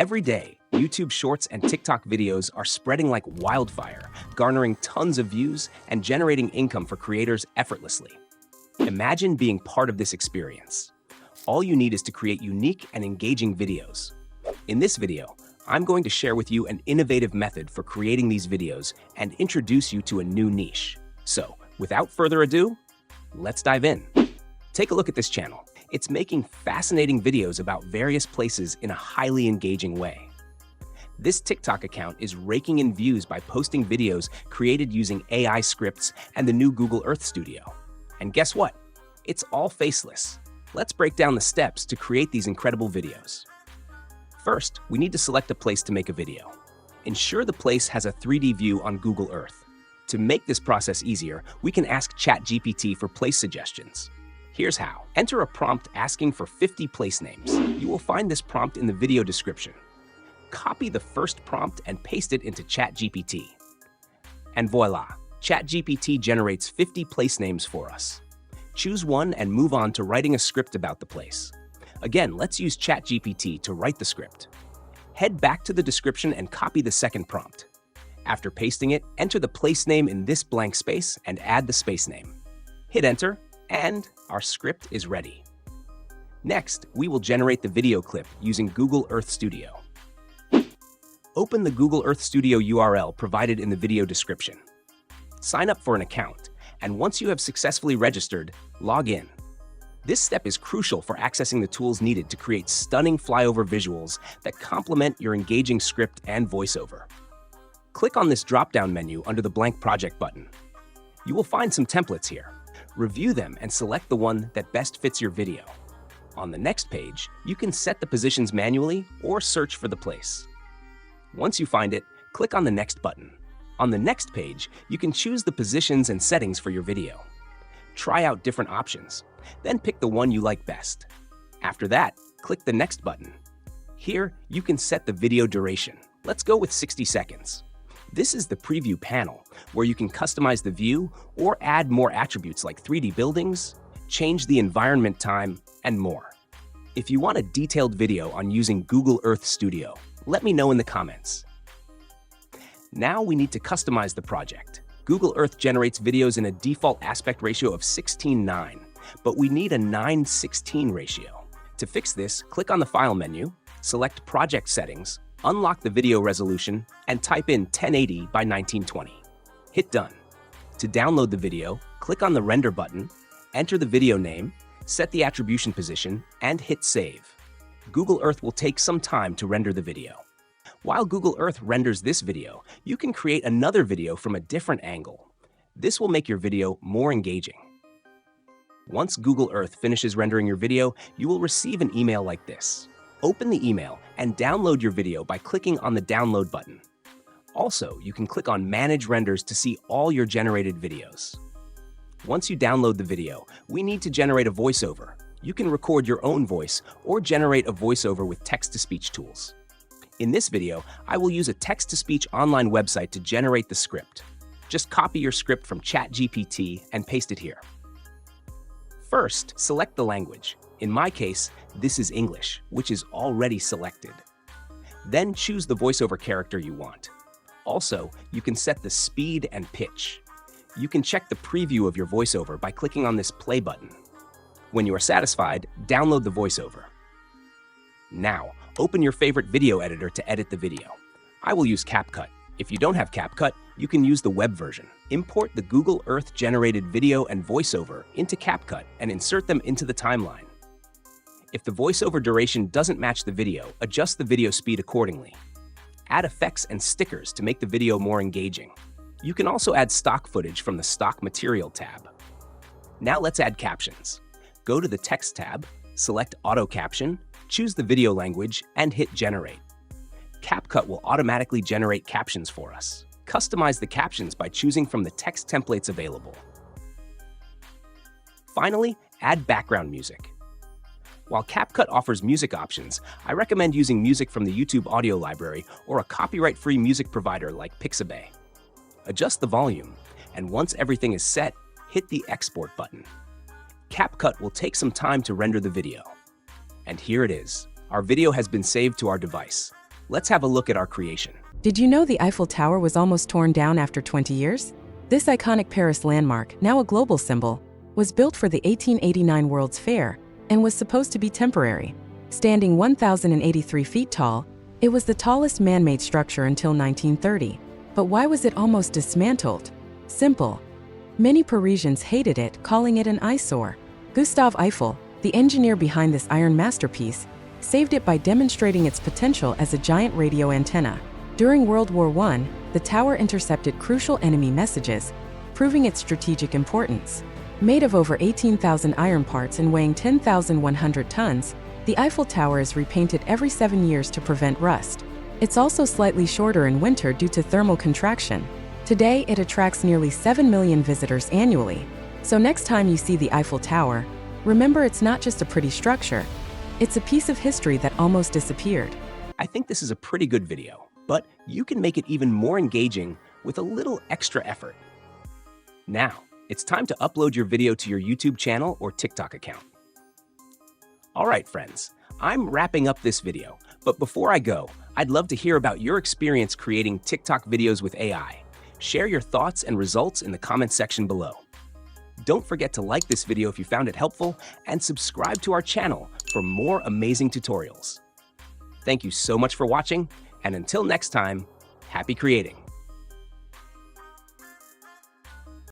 Every day, YouTube Shorts and TikTok videos are spreading like wildfire, garnering tons of views and generating income for creators effortlessly. Imagine being part of this experience. All you need is to create unique and engaging videos. In this video, I'm going to share with you an innovative method for creating these videos and introduce you to a new niche. So, without further ado, let's dive in. Take a look at this channel. It's making fascinating videos about various places in a highly engaging way. This TikTok account is raking in views by posting videos created using AI scripts and the new Google Earth Studio. And guess what? It's all faceless. Let's break down the steps to create these incredible videos. First, we need to select a place to make a video. Ensure the place has a 3D view on Google Earth. To make this process easier, we can ask ChatGPT for place suggestions. Here's how. Enter a prompt asking for 50 place names. You will find this prompt in the video description. Copy the first prompt and paste it into ChatGPT. And voila, ChatGPT generates 50 place names for us. Choose one and move on to writing a script about the place. Again, let's use ChatGPT to write the script. Head back to the description and copy the second prompt. After pasting it, enter the place name in this blank space and add the space name. Hit enter, and our script is ready. Next, we will generate the video clip using Google Earth Studio. Open the Google Earth Studio URL provided in the video description. Sign up for an account, and once you have successfully registered, log in. This step is crucial for accessing the tools needed to create stunning flyover visuals that complement your engaging script and voiceover. Click on this drop-down menu under the blank project button. You will find some templates here. Review them and select the one that best fits your video. On the next page, you can set the positions manually or search for the place. Once you find it, click on the Next button. On the next page, you can choose the positions and settings for your video. Try out different options, then pick the one you like best. After that, click the Next button. Here, you can set the video duration. Let's go with 60 seconds. This is the preview panel, where you can customize the view or add more attributes like 3D buildings, change the environment time, and more. If you want a detailed video on using Google Earth Studio, let me know in the comments. Now we need to customize the project. Google Earth generates videos in a default aspect ratio of 16:9, but we need a 9:16 ratio. To fix this, click on the File menu, select Project Settings, unlock the video resolution, and type in 1080 by 1920. Hit Done. To download the video, click on the Render button, enter the video name, set the attribution position, and hit Save. Google Earth will take some time to render the video. While Google Earth renders this video, you can create another video from a different angle. This will make your video more engaging. Once Google Earth finishes rendering your video, you will receive an email like this. Open the email and download your video by clicking on the Download button. Also, you can click on Manage Renders to see all your generated videos. Once you download the video, we need to generate a voiceover. You can record your own voice or generate a voiceover with text-to-speech tools. In this video, I will use a text-to-speech online website to generate the script. Just copy your script from ChatGPT and paste it here. First, select the language. In my case, this is English, which is already selected. Then choose the voiceover character you want. Also, you can set the speed and pitch. You can check the preview of your voiceover by clicking on this play button. When you are satisfied, download the voiceover. Now, open your favorite video editor to edit the video. I will use CapCut. If you don't have CapCut, you can use the web version. Import the Google Earth generated video and voiceover into CapCut and insert them into the timeline. If the voiceover duration doesn't match the video, adjust the video speed accordingly. Add effects and stickers to make the video more engaging. You can also add stock footage from the Stock Material tab. Now let's add captions. Go to the Text tab, select Auto Caption, choose the video language, and hit Generate. CapCut will automatically generate captions for us. Customize the captions by choosing from the text templates available. Finally, add background music. While CapCut offers music options, I recommend using music from the YouTube audio library or a copyright-free music provider like Pixabay. Adjust the volume, and once everything is set, hit the Export button. CapCut will take some time to render the video. And here it is. Our video has been saved to our device. Let's have a look at our creation. Did you know the Eiffel Tower was almost torn down after 20 years? This iconic Paris landmark, now a global symbol, was built for the 1889 World's Fair and was supposed to be temporary. Standing 1,083 feet tall, it was the tallest man-made structure until 1930. But why was it almost dismantled? Simple. Many Parisians hated it, calling it an eyesore. Gustave Eiffel, the engineer behind this iron masterpiece, saved it by demonstrating its potential as a giant radio antenna. During World War I, the tower intercepted crucial enemy messages, proving its strategic importance. Made of over 18,000 iron parts and weighing 10,100 tons, the Eiffel Tower is repainted every 7 years to prevent rust. It's also slightly shorter in winter due to thermal contraction. Today, it attracts nearly 7 million visitors annually. So next time you see the Eiffel Tower, remember it's not just a pretty structure, it's a piece of history that almost disappeared. I think this is a pretty good video, but you can make it even more engaging with a little extra effort. Now, it's time to upload your video to your YouTube channel or TikTok account. All right, friends, I'm wrapping up this video, but before I go, I'd love to hear about your experience creating TikTok videos with AI. Share your thoughts and results in the comments section below. Don't forget to like this video if you found it helpful and subscribe to our channel for more amazing tutorials. Thank you so much for watching, and until next time, happy creating!